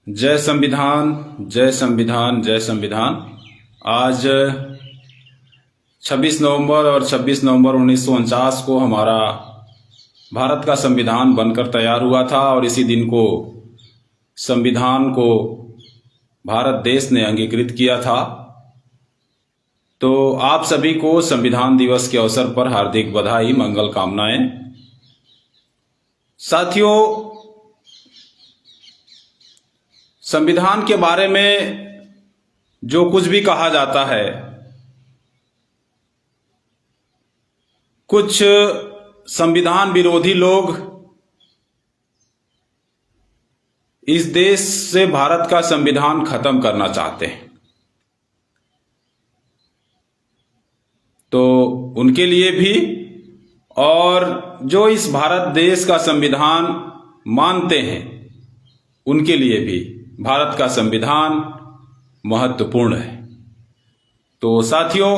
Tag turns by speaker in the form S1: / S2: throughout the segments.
S1: जय संविधान, जय संविधान, जय संविधान। आज 26 नवंबर और 26 नवंबर 1949 को हमारा भारत का संविधान बनकर तैयार हुआ था और इसी दिन को संविधान को भारत देश ने अंगीकृत किया था। तो आप सभी को संविधान दिवस के अवसर पर हार्दिक बधाई, मंगल कामनाएं। साथियों, संविधान के बारे में जो कुछ भी कहा जाता है, कुछ संविधान विरोधी लोग इस देश से भारत का संविधान खत्म करना चाहते हैं। तो उनके लिए भी और जो इस भारत देश का संविधान मानते हैं उनके लिए भी भारत का संविधान महत्वपूर्ण है। तो साथियों,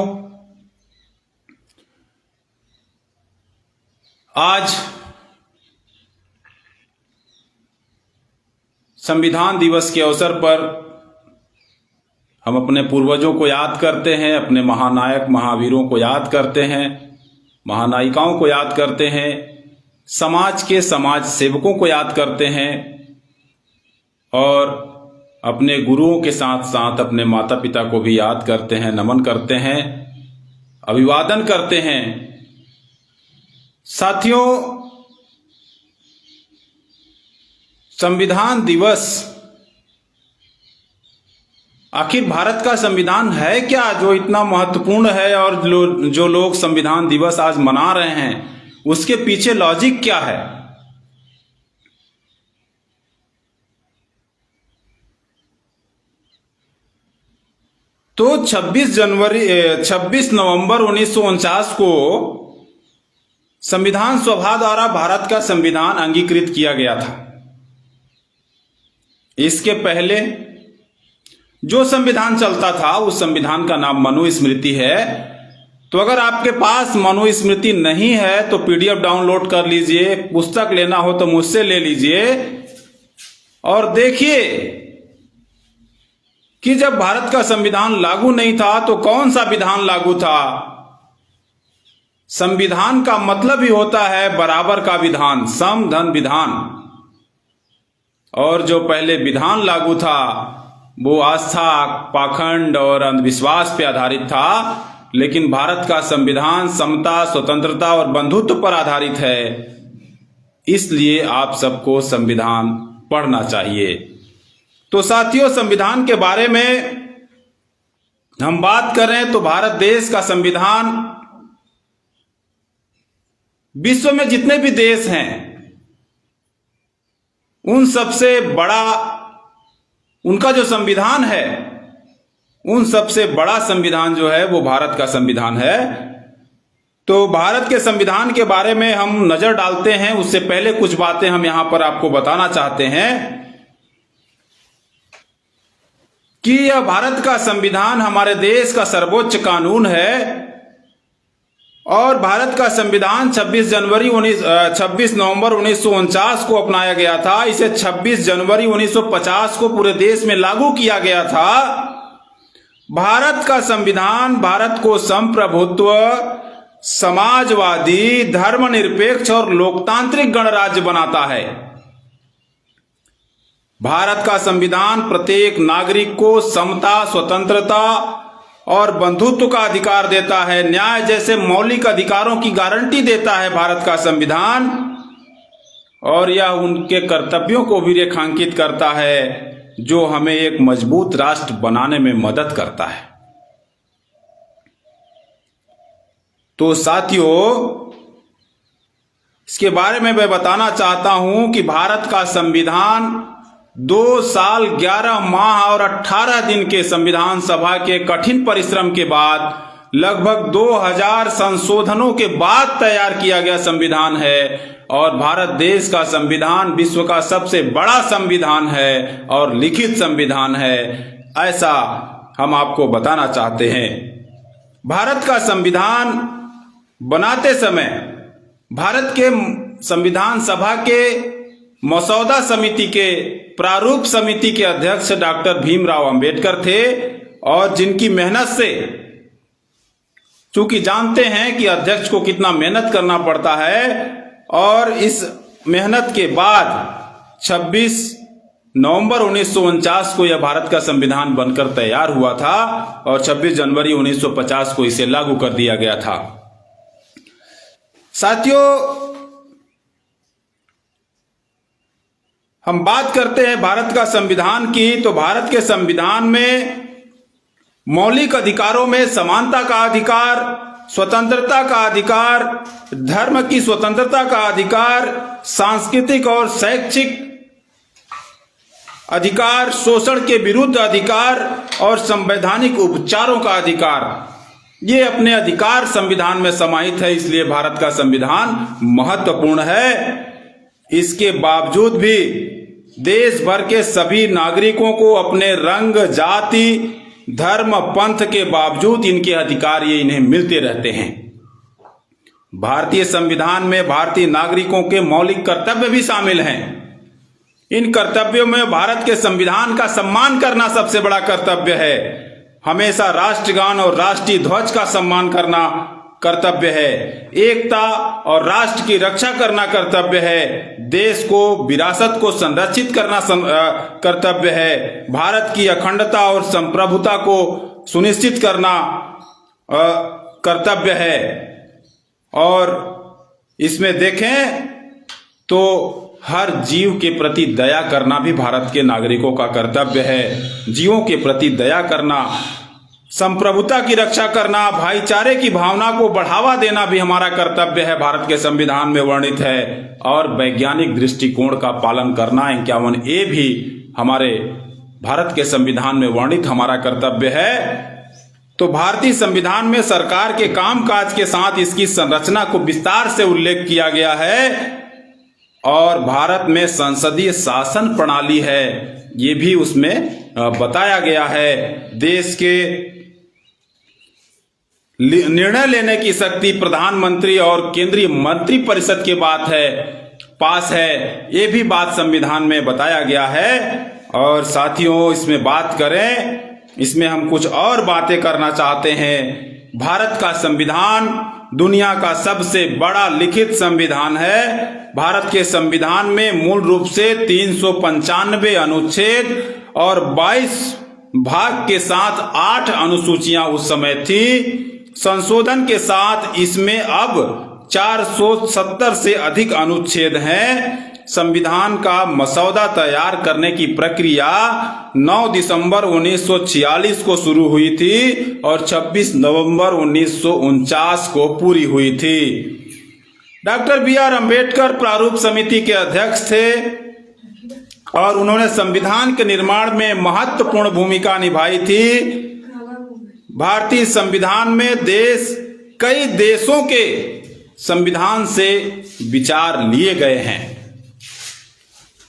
S1: आज संविधान दिवस के अवसर पर हम अपने पूर्वजों को याद करते हैं, अपने महानायक महावीरों को याद करते हैं, महानायिकाओं को याद करते हैं, समाज के समाज सेवकों को याद करते हैं और अपने गुरुओं के साथ साथ अपने माता पिता को भी याद करते हैं, नमन करते हैं, अभिवादन करते हैं। साथियों, संविधान दिवस आखिर भारत का संविधान है क्या जो इतना महत्वपूर्ण है, और जो लोग संविधान दिवस आज मना रहे हैं उसके पीछे लॉजिक क्या है? तो 26 नवंबर 1949 को संविधान सभा द्वारा भारत का संविधान अंगीकृत किया गया था। इसके पहले जो संविधान चलता था उस संविधान का नाम मनुस्मृति है। तो अगर आपके पास मनुस्मृति नहीं है तो पीडीएफ डाउनलोड कर लीजिए, पुस्तक लेना हो तो मुझसे ले लीजिए और देखिए कि जब भारत का संविधान लागू नहीं था तो कौन सा विधान लागू था। संविधान का मतलब ही होता है बराबर का विधान, सम धन विधान। और जो पहले विधान लागू था वो आस्था, पाखंड और अंधविश्वास पर आधारित था, लेकिन भारत का संविधान समता, स्वतंत्रता और बंधुत्व पर आधारित है। इसलिए आप सबको संविधान पढ़ना चाहिए। तो साथियों, संविधान के बारे में हम बात करें तो भारत देश का संविधान विश्व में जितने भी देश हैं उन सबसे बड़ा, उनका जो संविधान है, उन सबसे बड़ा संविधान जो है वो भारत का संविधान है। तो भारत के संविधान के बारे में हम नजर डालते हैं, उससे पहले कुछ बातें हम यहां पर आपको बताना चाहते हैं कि यह भारत का संविधान हमारे देश का सर्वोच्च कानून है और भारत का संविधान 26 नवंबर 1949 को अपनाया गया था। इसे 26 जनवरी 1950 को पूरे देश में लागू किया गया था। भारत का संविधान भारत को संप्रभुत्व, समाजवादी, धर्मनिरपेक्ष और लोकतांत्रिक गणराज्य बनाता है। भारत का संविधान प्रत्येक नागरिक को समता, स्वतंत्रता और बंधुत्व का अधिकार देता है। न्याय जैसे मौलिक अधिकारों की गारंटी देता है भारत का संविधान, और यह उनके कर्तव्यों को भी रेखांकित करता है जो हमें एक मजबूत राष्ट्र बनाने में मदद करता है। तो साथियों, इसके बारे में मैं बताना चाहता हूं कि भारत का संविधान 2 साल 11 माह और 18 दिन के संविधान सभा के कठिन परिश्रम के बाद लगभग 2000 संशोधनों के बाद तैयार किया गया संविधान है। और भारत देश का संविधान विश्व का सबसे बड़ा संविधान है और लिखित संविधान है, ऐसा हम आपको बताना चाहते हैं। भारत का संविधान बनाते समय भारत के संविधान सभा के मसौदा समिति के प्रारूप समिति के अध्यक्ष डॉक्टर भीमराव अंबेडकर थे और जिनकी मेहनत से, चूंकि जानते हैं कि अध्यक्ष को कितना मेहनत करना पड़ता है, और इस मेहनत के बाद 26 नवंबर 1949 को यह भारत का संविधान बनकर तैयार हुआ था और 26 जनवरी 1950 को इसे लागू कर दिया गया था। साथियों, हम बात करते हैं भारत का संविधान की, तो भारत के संविधान में मौलिक अधिकारों में समानता का अधिकार, स्वतंत्रता का अधिकार, धर्म की स्वतंत्रता का अधिकार, सांस्कृतिक और शैक्षिक अधिकार, शोषण के विरुद्ध अधिकार और संवैधानिक उपचारों का अधिकार, ये अपने अधिकार संविधान में समाहित है। इसलिए भारत का संविधान महत्वपूर्ण है। इसके बावजूद भी देश भर के सभी नागरिकों को अपने रंग, जाति, धर्म, पंथ के बावजूद इनके अधिकार ये इन्हें मिलते रहते हैं। भारतीय संविधान में भारतीय नागरिकों के मौलिक कर्तव्य भी शामिल हैं। इन कर्तव्यों में भारत के संविधान का सम्मान करना सबसे बड़ा कर्तव्य है। हमेशा राष्ट्रगान और राष्ट्रीय ध्वज का सम्मान करना कर्तव्य है। एकता और राष्ट्र की रक्षा करना कर्तव्य है। देश को, विरासत को संरक्षित करना कर्तव्य है। भारत की अखंडता और संप्रभुता को सुनिश्चित करना कर्तव्य है। और इसमें देखें तो हर जीव के प्रति दया करना भी भारत के नागरिकों का कर्तव्य है। जीवों के प्रति दया करना, संप्रभुता की रक्षा करना, भाईचारे की भावना को बढ़ावा देना भी हमारा कर्तव्य है, भारत के संविधान में वर्णित है। और वैज्ञानिक दृष्टिकोण का पालन करना 51A भी हमारे भारत के संविधान में वर्णित हमारा कर्तव्य है। तो भारतीय संविधान में सरकार के कामकाज के साथ इसकी संरचना को विस्तार से उल्लेख किया गया है और भारत में संसदीय शासन प्रणाली है, ये भी उसमें बताया गया है। देश के निर्णय लेने की शक्ति प्रधानमंत्री और केंद्रीय मंत्री परिषद के पास है, ये भी बात संविधान में बताया गया है। और साथियों, इसमें बात करें, इसमें हम कुछ और बातें करना चाहते हैं। भारत का संविधान दुनिया का सबसे बड़ा लिखित संविधान है। भारत के संविधान में मूल रूप से 395 अनुच्छेद और 22 भाग के साथ 8 अनुसूचियां उस समय थी। संशोधन के साथ इसमें अब 470 से अधिक अनुच्छेद हैं। संविधान का मसौदा तैयार करने की प्रक्रिया 9 दिसंबर 1946 को शुरू हुई थी और 26 नवंबर 1949 को पूरी हुई थी। डॉक्टर BR अम्बेडकर प्रारूप समिति के अध्यक्ष थे और उन्होंने संविधान के निर्माण में महत्वपूर्ण भूमिका निभाई थी। भारतीय संविधान में कई देशों के संविधान से विचार लिए गए हैं।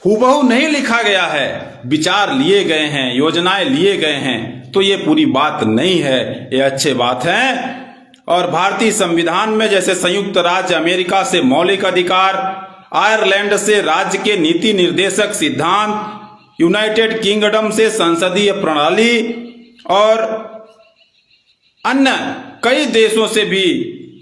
S1: हूबहू नहीं लिखा गया है, विचार लिए गए हैं, योजनाएं लिए गए हैं, तो ये पूरी बात नहीं है, ये अच्छे बात है। और भारतीय संविधान में जैसे संयुक्त राज्य अमेरिका से मौलिक अधिकार, आयरलैंड से राज्य के नीति निर्देशक सिद्धांत, यूनाइटेड किंगडम से संसदीय प्रणाली और अन्य कई देशों से भी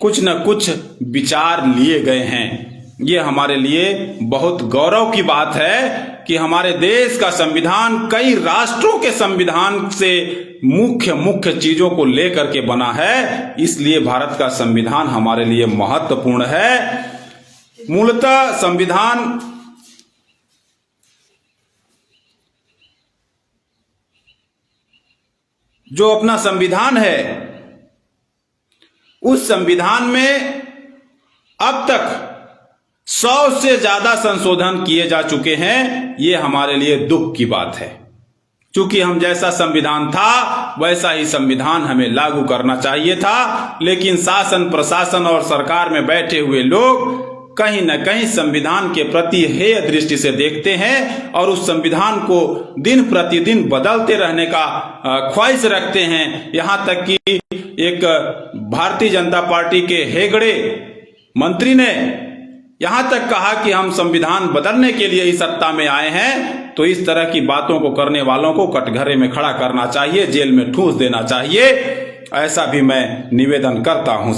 S1: कुछ न कुछ विचार लिए गए हैं। ये हमारे लिए बहुत गौरव की बात है कि हमारे देश का संविधान कई राष्ट्रों के संविधान से मुख्य चीजों को लेकर के बना है। इसलिए भारत का संविधान हमारे लिए महत्वपूर्ण है। मूलतः संविधान जो अपना संविधान है, उस संविधान में अब तक 100 से ज्यादा संशोधन किए जा चुके हैं। ये हमारे लिए दुख की बात है, क्योंकि हम जैसा संविधान था वैसा ही संविधान हमें लागू करना चाहिए था। लेकिन शासन, प्रशासन और सरकार में बैठे हुए लोग कहीं न कहीं संविधान के प्रति हेय दृष्टि से देखते हैं और उस संविधान को दिन प्रतिदिन बदलते रहने का ख्वाहिश रखते हैं। यहां तक कि एक भारतीय जनता पार्टी के हेगड़े मंत्री ने यहां तक कहा कि हम संविधान बदलने के लिए ही सत्ता में आए हैं, तो इस तरह की बातों को करने वालों को कटघरे में खड़ा करना चाहिए, जेल में ठूस देना चाहिए। ऐसा भी मैं निवेदन करता हूं।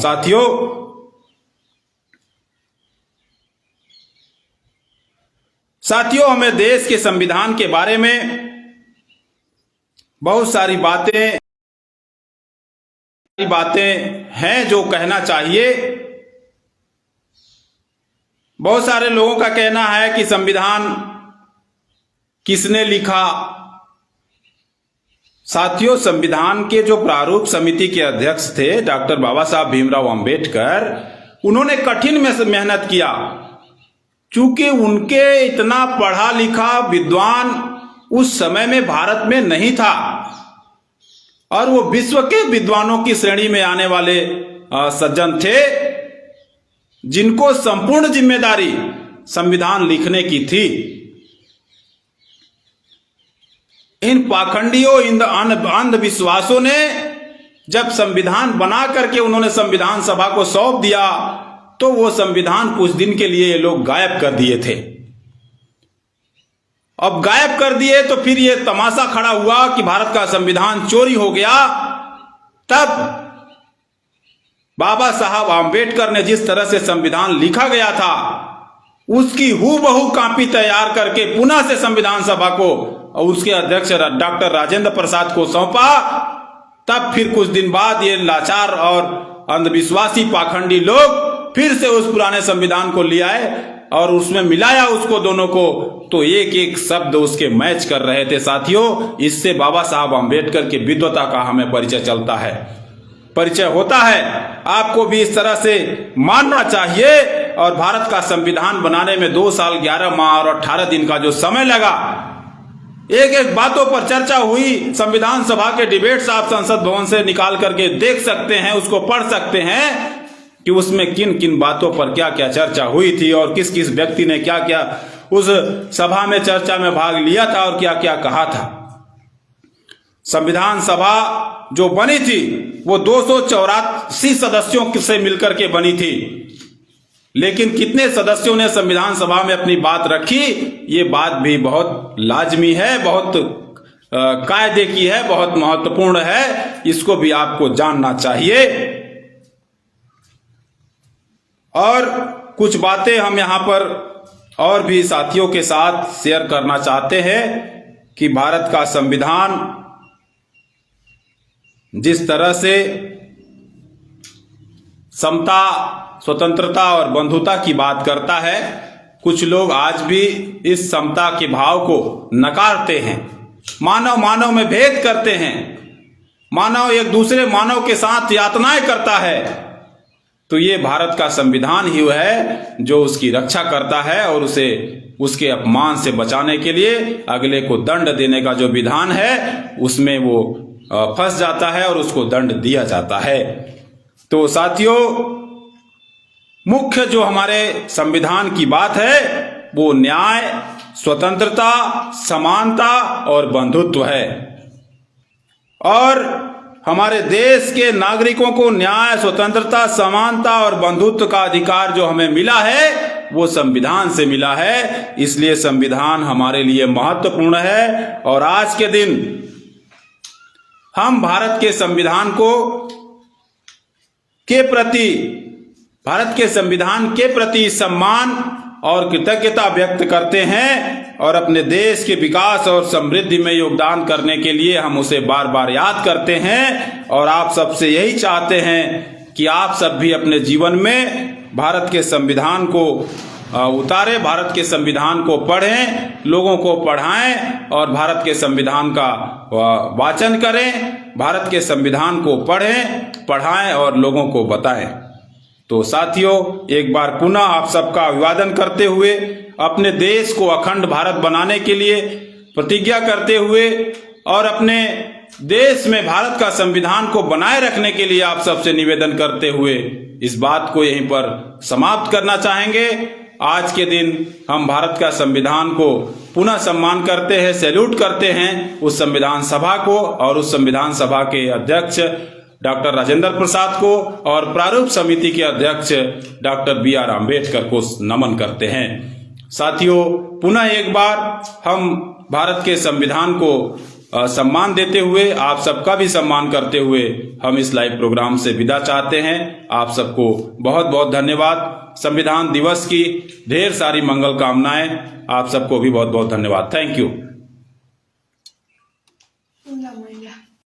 S1: साथियों, हमें देश के संविधान के बारे में बहुत सारी बातें हैं जो कहना चाहिए। बहुत सारे लोगों का कहना है कि संविधान किसने लिखा। साथियों, संविधान के जो प्रारूप समिति के अध्यक्ष थे डॉक्टर बाबा साहब भीमराव अंबेडकर, उन्होंने कठिन मेहनत किया। चूंकि उनके इतना पढ़ा लिखा विद्वान उस समय में भारत में नहीं था और वो विश्व के विद्वानों की श्रेणी में आने वाले सज्जन थे, जिनको संपूर्ण जिम्मेदारी संविधान लिखने की थी। इन पाखंडियों, इन अंधविश्वासों ने जब संविधान बना करके उन्होंने संविधान सभा को सौंप दिया, तो वो संविधान कुछ दिन के लिए ये लोग गायब कर दिए थे। अब गायब कर दिए तो फिर ये तमाशा खड़ा हुआ कि भारत का संविधान चोरी हो गया। तब बाबा साहब आम्बेडकर ने जिस तरह से संविधान लिखा गया था, उसकी हूबहू कॉपी तैयार करके पुनः से संविधान सभा को और उसके अध्यक्ष डॉक्टर राजेंद्र प्रसाद को सौंपा। तब फिर कुछ दिन बाद ये लाचार और अंधविश्वासी पाखंडी लोग फिर से उस पुराने संविधान को ले आए और उसमें मिलाया उसको दोनों को, तो एक एक शब्द उसके मैच कर रहे थे। साथियों, इससे बाबा साहब आम्बेडकर की विद्वता का हमें परिचय चलता है, परिचय होता है। आपको भी इस तरह से मानना चाहिए। और भारत का संविधान बनाने में 2 साल 11 माह और 18 दिन का जो समय लगा, एक एक बातों पर चर्चा हुई। संविधान सभा के डिबेट्स आप संसद भवन से निकाल करके देख सकते हैं, उसको पढ़ सकते हैं कि उसमें किन किन बातों पर क्या क्या चर्चा हुई थी और किस किस व्यक्ति ने क्या क्या उस सभा में चर्चा में भाग लिया था और क्या क्या कहा था। संविधान सभा जो बनी थी वो 284 सदस्यों से मिलकर के बनी थी, लेकिन कितने सदस्यों ने संविधान सभा में अपनी बात रखी, ये बात भी बहुत लाजमी है, बहुत कायदे की है, बहुत महत्वपूर्ण है। इसको भी आपको जानना चाहिए। और कुछ बातें हम यहां पर और भी साथियों के साथ शेयर करना चाहते हैं कि भारत का संविधान जिस तरह से समता, स्वतंत्रता और बंधुता की बात करता है, कुछ लोग आज भी इस समता के भाव को नकारते हैं। मानव में भेद करते हैं, मानव एक दूसरे मानव के साथ यातनाएं करता है। तो ये भारत का संविधान ही है जो उसकी रक्षा करता है और उसे उसके अपमान से बचाने के लिए अगले को दंड देने का जो विधान है उसमें वो फंस जाता है और उसको दंड दिया जाता है। तो साथियों, मुख्य जो हमारे संविधान की बात है वो न्याय, स्वतंत्रता, समानता और बंधुत्व है। और हमारे देश के नागरिकों को न्याय, स्वतंत्रता, समानता और बंधुत्व का अधिकार जो हमें मिला है वो संविधान से मिला है। इसलिए संविधान हमारे लिए महत्वपूर्ण है। और आज के दिन हम भारत के संविधान के संविधान के प्रति सम्मान और कृतज्ञता व्यक्त करते हैं और अपने देश के विकास और समृद्धि में योगदान करने के लिए हम उसे बार बार याद करते हैं। और आप सबसे यही चाहते हैं कि आप सब भी अपने जीवन में भारत के संविधान को उतारें, भारत के संविधान को पढ़ें, लोगों को पढ़ाएं और भारत के संविधान का वाचन करें, भारत के संविधान को पढ़ें, पढ़ाएं और लोगों को बताएं। तो साथियों, एक बार पुनः आप सबका अभिवादन करते हुए, अपने देश को अखंड भारत बनाने के लिए प्रतिज्ञा करते हुए और अपने देश में भारत का संविधान को बनाए रखने के लिए आप सबसे निवेदन करते हुए इस बात को यहीं पर समाप्त करना चाहेंगे। आज के दिन हम भारत का संविधान को पुनः सम्मान करते हैं, सैल्यूट करते हैं उस संविधान सभा को और उस संविधान सभा के अध्यक्ष डॉक्टर राजेंद्र प्रसाद को और प्रारूप समिति के अध्यक्ष डॉक्टर B.R. अम्बेडकर को नमन करते हैं। साथियों, पुनः एक बार हम भारत के संविधान को सम्मान देते हुए, आप सबका भी सम्मान करते हुए हम इस लाइव प्रोग्राम से विदा चाहते हैं। आप सबको बहुत बहुत धन्यवाद। संविधान दिवस की ढेर सारी मंगल कामनाएं। आप सबको भी बहुत बहुत धन्यवाद। Thank you.